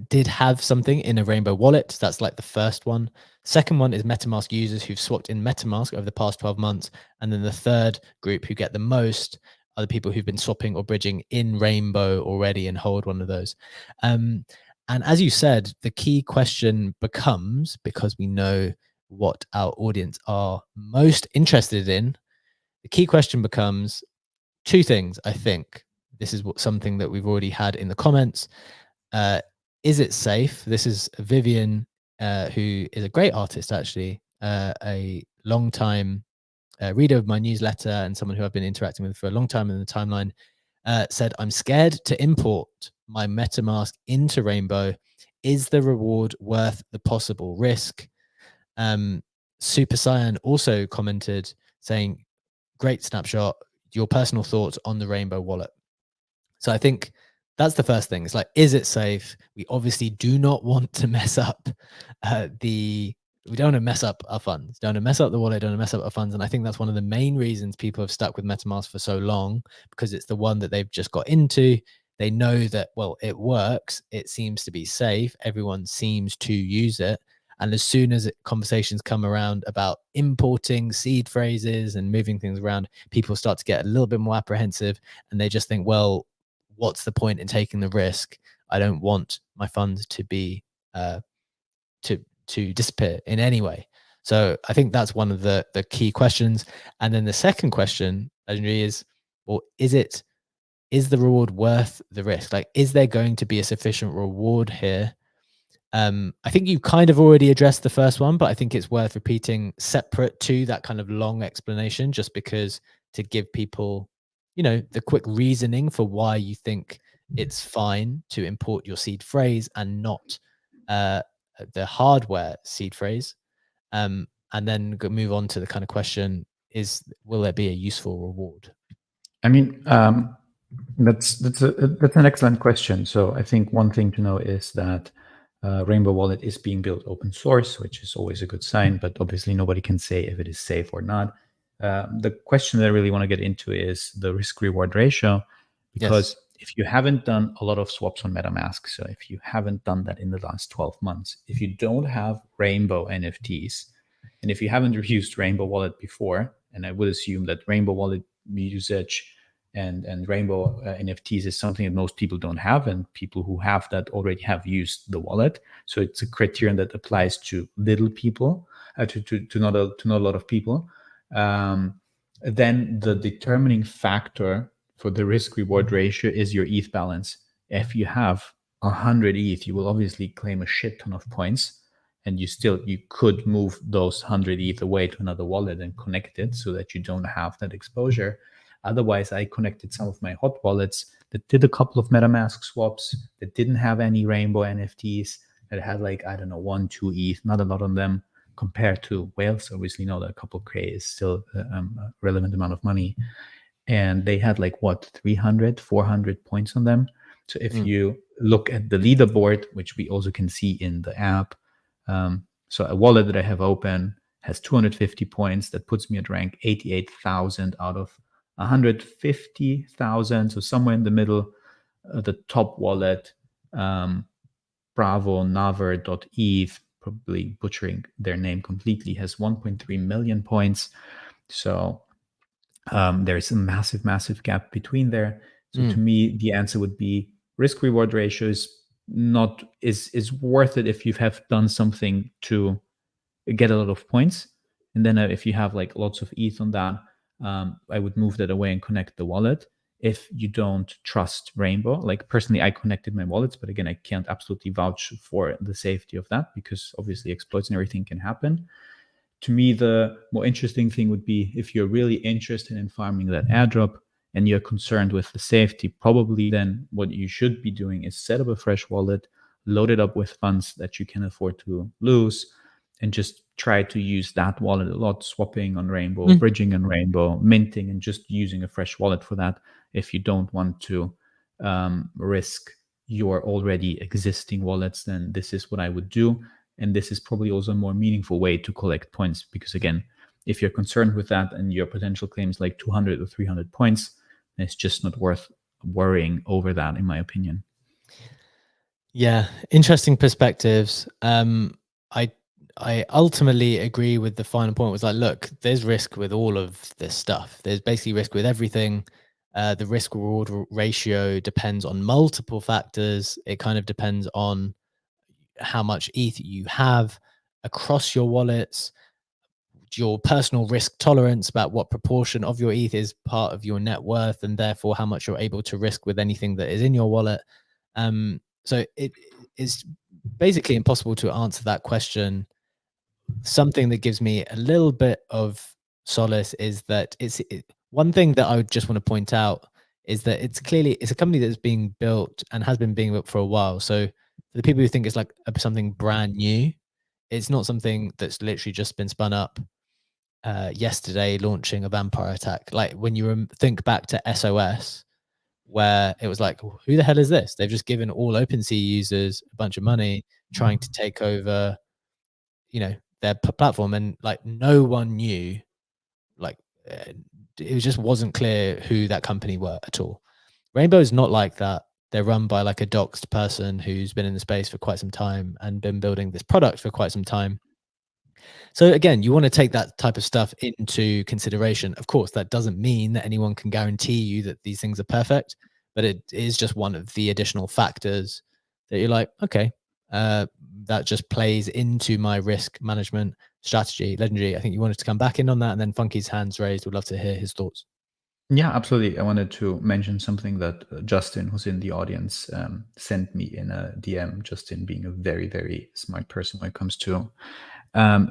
did have something in a Rainbow wallet. That's like the first one. Second one is MetaMask users who've swapped in MetaMask over the past 12 months. And then the third group who get the most are the people who've been swapping or bridging in Rainbow already and hold one of those. And as you said, the key question becomes, because we know what our audience are most interested in, the key question becomes 2 things, I think. This is something that we've already had in the comments. Is it safe? This is Vivian, who is a great artist, actually, a long time reader of my newsletter and someone who I've been interacting with for a long time in the timeline, said, I'm scared to import my MetaMask into Rainbow. Is the reward worth the possible risk? Super Cyan also commented saying, great snapshot, your personal thoughts on the Rainbow wallet. So I think that's the first thing. It's like, is it safe? We obviously do not want to mess up the we don't want to mess up our funds, don't want to mess up the wallet, don't want to mess up our funds. And I think that's one of the main reasons people have stuck with MetaMask for so long, because it's the one that they've just got into. They know that, well, it works. It seems to be safe. Everyone seems to use it. And as soon as conversations come around about importing seed phrases and moving things around, people start to get a little bit more apprehensive, and they just think, well, what's the point in taking the risk? I don't want my funds to be to disappear in any way. So I think that's one of the key questions. And then the second question, Legendary, is, well, is the reward worth the risk? Like, is there going to be a sufficient reward here? I think you kind of already addressed the first one, but I think it's worth repeating separate to that kind of long explanation, just because to give people, the quick reasoning for why you think it's fine to import your seed phrase and not the hardware seed phrase. And then move on to the kind of question is, will there be a useful reward?
I mean, that's an excellent question. So I think one thing to know is that Rainbow Wallet is being built open source, which is always a good sign, but obviously nobody can say if it is safe or not. The question that I really want to get into is the risk-reward ratio, because if you haven't done a lot of swaps on MetaMask, so if you haven't done that in the last 12 months, if you don't have Rainbow NFTs, and if you haven't used Rainbow Wallet before, and I would assume that Rainbow Wallet usage and Rainbow NFTs is something that most people don't have, and people who have that already have used the wallet. So it's a criterion that applies to little people, to not a lot of people. Then the determining factor for the risk-reward ratio is your ETH balance. If you have 100 ETH, you will obviously claim a shit ton of points, and you could move those 100 ETH away to another wallet and connect it so that you don't have that exposure. Otherwise, I connected some of my hot wallets that did a couple of MetaMask swaps that didn't have any Rainbow NFTs, that had 1, 2 ETH, not a lot on them, compared to whales. Obviously, know that a couple of K is still a relevant amount of money. And they had 300, 400 points on them. So if you look at the leaderboard, which we also can see in the app, so a wallet that I have open has 250 points. That puts me at rank 88,000 out of 150,000. So somewhere in the middle. The top wallet, Bravo Naver.eth, probably butchering their name completely, has 1.3 million points. So there's a massive gap between there. So to me, the answer would be risk-reward ratio is worth it if you have done something to get a lot of points. And then if you have lots of ETH on that, I would move that away and connect the wallet. If you don't trust Rainbow, personally, I connected my wallets, but again, I can't absolutely vouch for the safety of that, because obviously exploits and everything can happen. To me, the more interesting thing would be if you're really interested in farming that airdrop and you're concerned with the safety, probably then what you should be doing is set up a fresh wallet, load it up with funds that you can afford to lose, and just try to use that wallet a lot, swapping on Rainbow, bridging on Rainbow, minting, and just using a fresh wallet for that if you don't want to risk your already existing wallets. Then this is what I would do. And this is probably also a more meaningful way to collect points, because again, if you're concerned with that and your potential claim is 200 or 300 points, it's just not worth worrying over that, in my opinion.
Yeah, interesting perspectives. I ultimately agree with the final point. Was look, there's risk with all of this stuff. There's basically risk with everything. The risk reward ratio depends on multiple factors. It kind of depends on how much ETH you have across your wallets, your personal risk tolerance about what proportion of your ETH is part of your net worth, and therefore how much you're able to risk with anything that is in your wallet. So it is basically impossible to answer that question. Something that gives me a little bit of solace is that one thing that I would just want to point out is that it's a company that's being built and has been being built for a while. So for the people who think it's something brand new, it's not something that's literally just been spun up yesterday, launching a vampire attack. When you think back to SOS, where it was who the hell is this? They've just given all OpenSea users a bunch of money, trying to take over, their platform, and like no one knew, like it just wasn't clear who that company were at all. Rainbow is not like that. They're run by like a doxed person who's been in the space for quite some time and been building this product for quite some time. So again, you want to take that type of stuff into consideration. Of course, that doesn't mean that anyone can guarantee you that these things are perfect, but it is just one of the additional factors that you're like, okay, that just plays into my risk management strategy. Legendary, I think you wanted to come back in on that, and then Funky's hands raised. Would love to hear his thoughts.
Yeah, absolutely. I wanted to mention something that Justin, who's in the audience, sent me in a DM. Justin being a very, very smart person when it comes to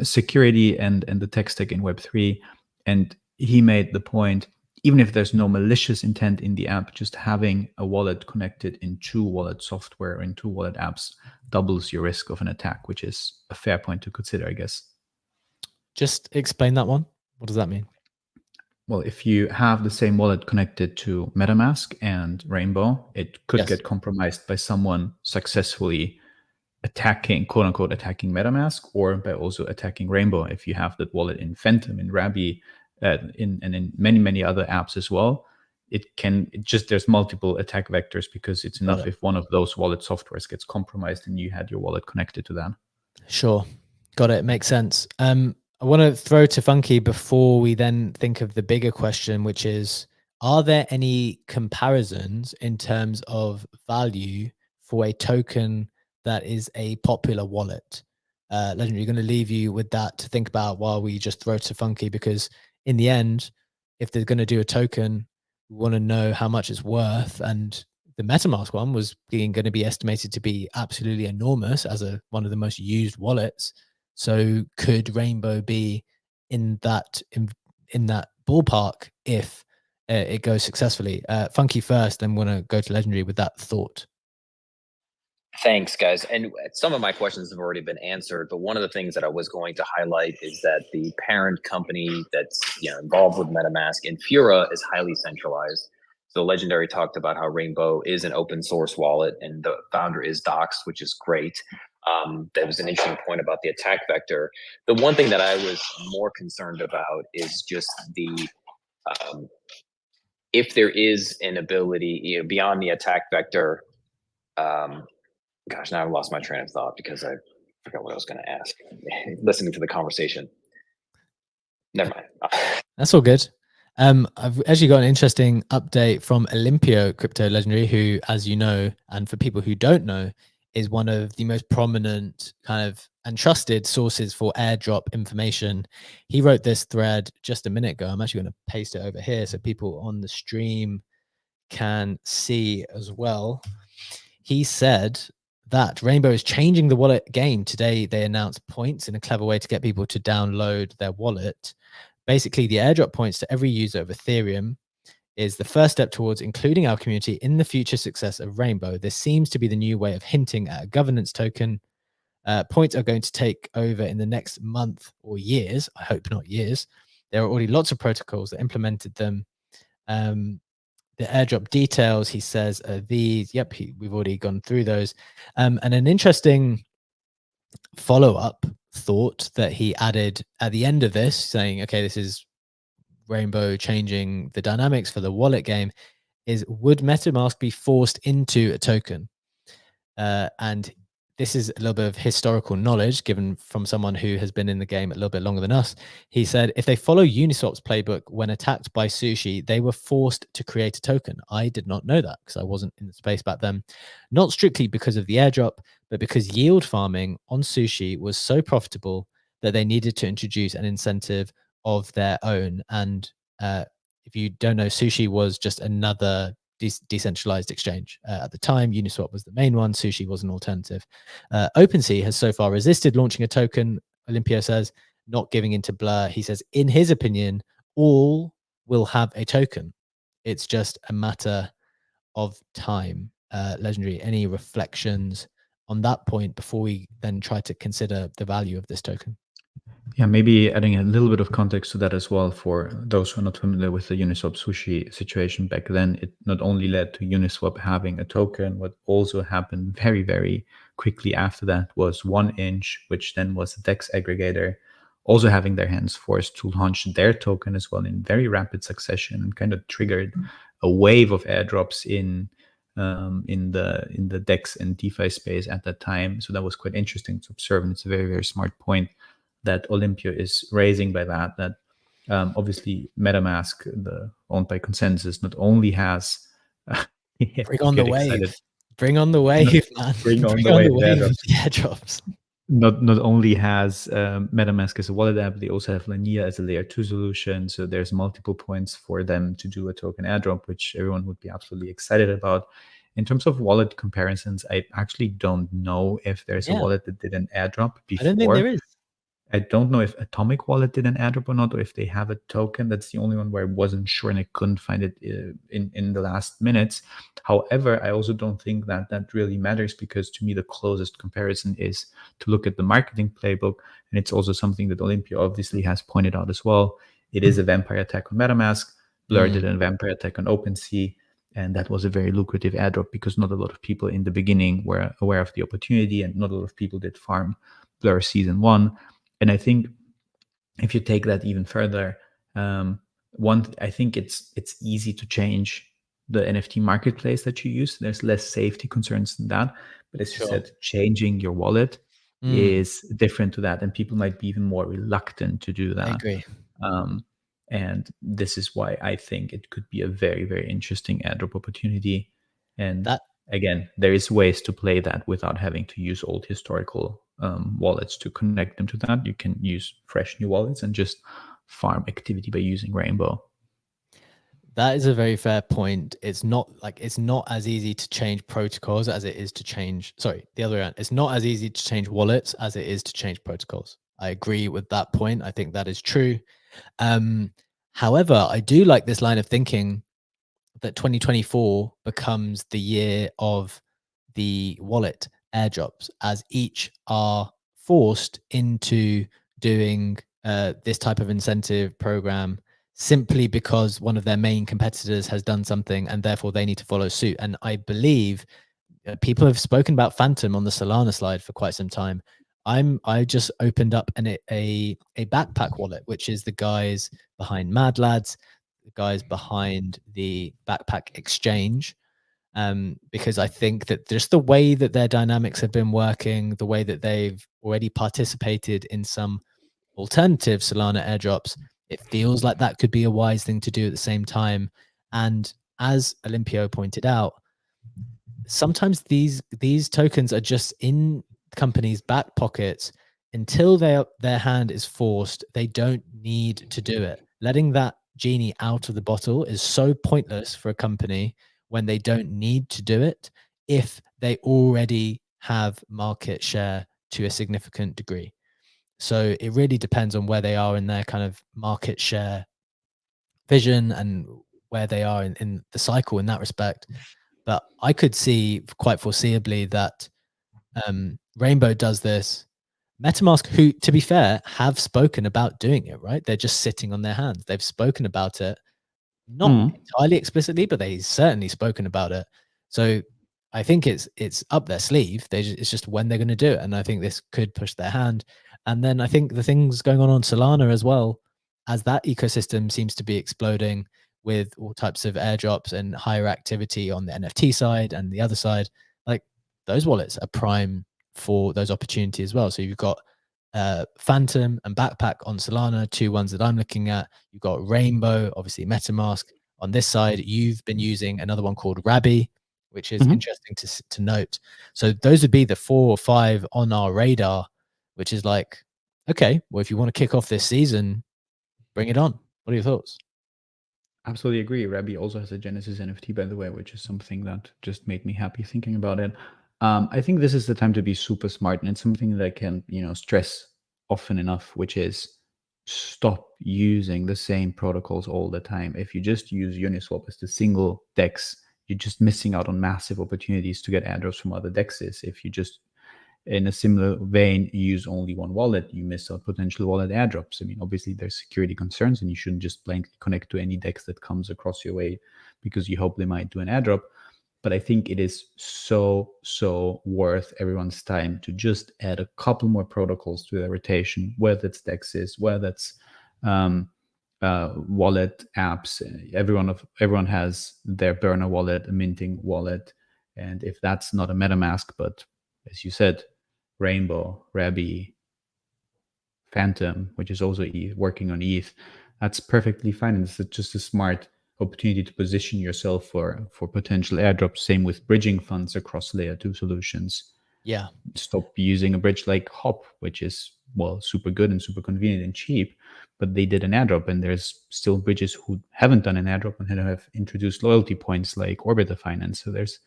security and the tech stack in Web3. And he made the point, even if there's no malicious intent in the app, just having a wallet connected in two wallet software, in two wallet apps, doubles your risk of an attack, which is a fair point to consider, I guess.
Just explain that one. What does that mean?
Well, if you have the same wallet connected to MetaMask and Rainbow, it could get compromised by someone successfully attacking, quote unquote, attacking MetaMask, or by also attacking Rainbow. If you have that wallet in Phantom, in Rabby, and in many, many other apps as well, there's multiple attack vectors, because it's enough if one of those wallet softwares gets compromised and you had your wallet connected to that.
Sure. Got it. Makes sense. I want to throw to Funky before we then think of the bigger question, which is, are there any comparisons in terms of value for a token that is a popular wallet? Legendary, going to leave you with that to think about while we just throw to Funky, because in the end, if they're going to do a token, we want to know how much it's worth. And the MetaMask one was going to be estimated to be absolutely enormous as one of the most used wallets. So could Rainbow be in that ballpark if it goes successfully? Funky first, then want to go to Legendary with that thought.
Thanks, guys. And some of my questions have already been answered, but one of the things that I was going to highlight is that the parent company that's involved with MetaMask, Infura, is highly centralized. So Legendary talked about how Rainbow is an open source wallet and the founder is doxed, which is great. That was an interesting point about the attack vector. The one thing that I was more concerned about is just the if there is an ability beyond the attack vector. Gosh, now I've lost my train of thought because I forgot what I was going to ask. Listening to the conversation. Never mind.
That's all good. I've actually got an interesting update from Olympio Crypto Legendary, who, as you know, and for people who don't know, is one of the most prominent kind of and trusted sources for airdrop information. He wrote this thread just a minute ago. I'm actually going to paste it over here so people on the stream can see as well. He said that Rainbow is changing the wallet game. Today, they announced points in a clever way to get people to download their wallet. Basically, the airdrop points to every user of Ethereum is the first step towards including our community in the future success of Rainbow. This seems to be the new way of hinting at a governance token. Points are going to take over in the next month or years. I hope not years. There are already lots of protocols that implemented them. The airdrop details, he says, are these. Yep, we've already gone through those. And an interesting follow-up thought that he added at the end of this, saying, okay, this is Rainbow changing the dynamics for the wallet game, is would MetaMask be forced into a token? And this is a little bit of historical knowledge given from someone who has been in the game a little bit longer than us. He said, if they follow Uniswap's playbook when attacked by Sushi, they were forced to create a token. I did not know that because I wasn't in the space back then. Not strictly because of the airdrop, but because yield farming on Sushi was so profitable that they needed to introduce an incentive of their own. And if you don't know, Sushi was just another decentralized exchange. At the time, Uniswap was the main one. Sushi was an alternative. OpenSea has so far resisted launching a token, Olympio says, not giving into Blur. He says, in his opinion, all will have a token. It's just a matter of time. Legendary, any reflections on that point before we then try to consider the value of this token?
Yeah, maybe adding a little bit of context to that as well for those who are not familiar with the Uniswap Sushi situation back then. It not only led to Uniswap having a token, what also happened very, very quickly after that was 1inch, which then was the DEX aggregator, also having their hands forced to launch their token as well in very rapid succession, and kind of triggered a wave of airdrops in the DEX and DeFi space at that time. So that was quite interesting to observe, and it's a very, very smart point that Olympia is raising by that. That obviously MetaMask, owned by Consensus, not only has
Bring on the wave.
excited.
Bring on the wave, man.
Bring on
Bring
the
on
wave
the
of
wave of
airdrops.
the airdrops.
Not only has MetaMask as a wallet app, they also have Lania as a layer 2 solution. So there's multiple points for them to do a token airdrop, which everyone would be absolutely excited about. In terms of wallet comparisons, I actually don't know if there's a wallet that did an airdrop before.
I don't think there is.
I don't know if Atomic Wallet did an airdrop or not, or if they have a token. That's the only one where I wasn't sure and I couldn't find it in the last minutes. However, I also don't think that really matters, because to me, the closest comparison is to look at the marketing playbook. And it's also something that Olympia obviously has pointed out as well. It is a vampire attack on MetaMask. Blur did a vampire attack on OpenSea. And that was a very lucrative airdrop, because not a lot of people in the beginning were aware of the opportunity, and not a lot of people did farm Blur Season 1. And I think if you take that even further, I think it's easy to change the NFT marketplace that you use. There's less safety concerns than that. But as you said, changing your wallet is different to that. And people might be even more reluctant to do that.
I agree.
And this is why I think it could be a very, very interesting airdrop opportunity. And again, there is ways to play that without having to use old historical wallets to connect them to that. You can use fresh new wallets and just farm activity by using Rainbow.
That is a very fair point. It's not as easy to change protocols as it is to change. Sorry, the other way around. It's not as easy to change wallets as it is to change protocols. I agree with that point. I think that is true. However, I do like this line of thinking that 2024 becomes the year of the wallet airdrops, as each are forced into doing this type of incentive program simply because one of their main competitors has done something, and therefore they need to follow suit. And I believe people have spoken about Phantom on the Solana slide for quite some time. I just opened up a backpack wallet, which is the guys behind Mad Lads, the guys behind the Backpack Exchange, because I think that just the way that their dynamics have been working, the way that they've already participated in some alternative Solana airdrops, it feels like that could be a wise thing to do at the same time. And as Olympio pointed out, sometimes these tokens are just in companies' back pockets until their hand is forced. They don't need to do it. Letting that genie out of the bottle is so pointless for a company when they don't need to do it, if they already have market share to a significant degree. So it really depends on where they are in their kind of market share vision and where they are in the cycle in that respect. But I could see quite foreseeably that Rainbow does this. MetaMask, who, to be fair, have spoken about doing it, right? They're just sitting on their hands. They've spoken about it, not entirely explicitly, but they've certainly spoken about it. So I think it's up their sleeve. It's just when they're going to do it. And I think this could push their hand. And then I think the things going on Solana as well, as that ecosystem seems to be exploding with all types of airdrops and higher activity on the NFT side and the other side, like those wallets are prime for those opportunities as well. So you've got Phantom and Backpack on Solana, two ones that I'm looking at. You've got Rainbow, obviously MetaMask. On this side, you've been using another one called Rabby, which is interesting to note. So those would be the 4 or 5 on our radar, which is like, okay, well, if you want to kick off this season, bring it on. What are your thoughts?
Absolutely agree. Rabby also has a Genesis NFT, by the way, which is something that just made me happy thinking about it. I think this is the time to be super smart, and it's something that I can, stress often enough, which is stop using the same protocols all the time. If you just use Uniswap as the single DEX, you're just missing out on massive opportunities to get airdrops from other DEXs. If you just, in a similar vein, use only one wallet, you miss out potential wallet airdrops. I mean, obviously there's security concerns, and you shouldn't just blankly connect to any DEX that comes across your way because you hope they might do an airdrop. but I think it is so worth everyone's time to just add a couple more protocols to their rotation, whether it's DEXs, whether it's wallet apps. Everyone has their burner wallet, a minting wallet, and if that's not a MetaMask, but as you said, Rainbow, Rabby, Phantom, which is also working on ETH, that's perfectly fine. It's just a smart opportunity to position yourself for potential airdrops. Same with bridging funds across layer 2 solutions.
Yeah.
Stop using a bridge like Hop, which is, well, super good and super convenient and cheap, but they did an airdrop, and there's still bridges who haven't done an airdrop and have introduced loyalty points like Orbiter Finance. So there's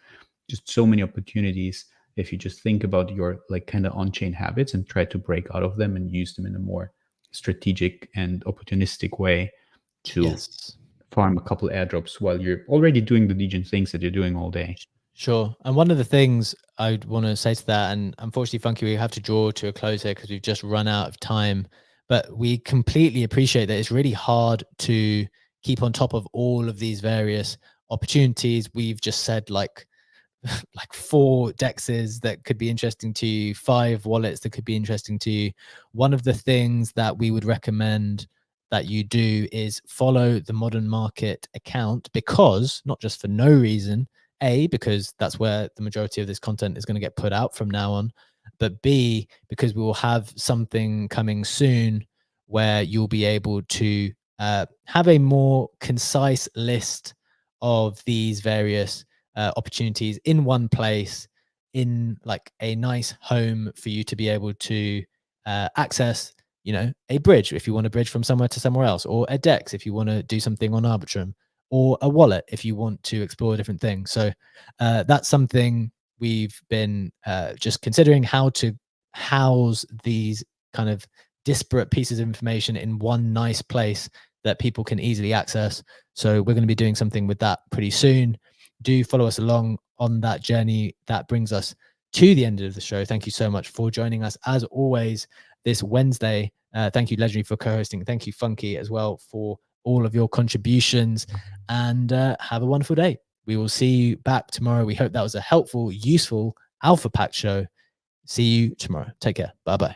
just so many opportunities if you just think about your like kind of on-chain habits and try to break out of them and use them in a more strategic and opportunistic way to farm a couple airdrops while you're already doing the Legion things that you're doing all day.
Sure. And one of the things I'd want to say to that, and unfortunately, Funky, we have to draw to a close here because we've just run out of time, but we completely appreciate that it's really hard to keep on top of all of these various opportunities. We've just said like 4 dexes that could be interesting to you, 5 wallets that could be interesting to you. One of the things that we would recommend that you do is follow the Modern Market account, because not just for no reason, A, because that's where the majority of this content is going to get put out from now on, but B, because we will have something coming soon where you'll be able to have a more concise list of these various opportunities in one place, in like a nice home for you to be able to access, you know, a bridge if you want to bridge from somewhere to somewhere else, or a DEX if you want to do something on Arbitrum, or a wallet if you want to explore different things. So that's something we've been just considering, how to house these kind of disparate pieces of information in one nice place that people can easily access. So we're going to be doing something with that pretty soon. Do follow us along on that journey. That brings us to the end of the show. Thank you so much for joining us as always this Wednesday. Thank you, Legendary, for co-hosting. Thank you, Funky, as well, for all of your contributions, and have a wonderful day. We will see you back tomorrow. We hope that was a helpful, useful Alpha Pack show. See you tomorrow. Take care. Bye-bye.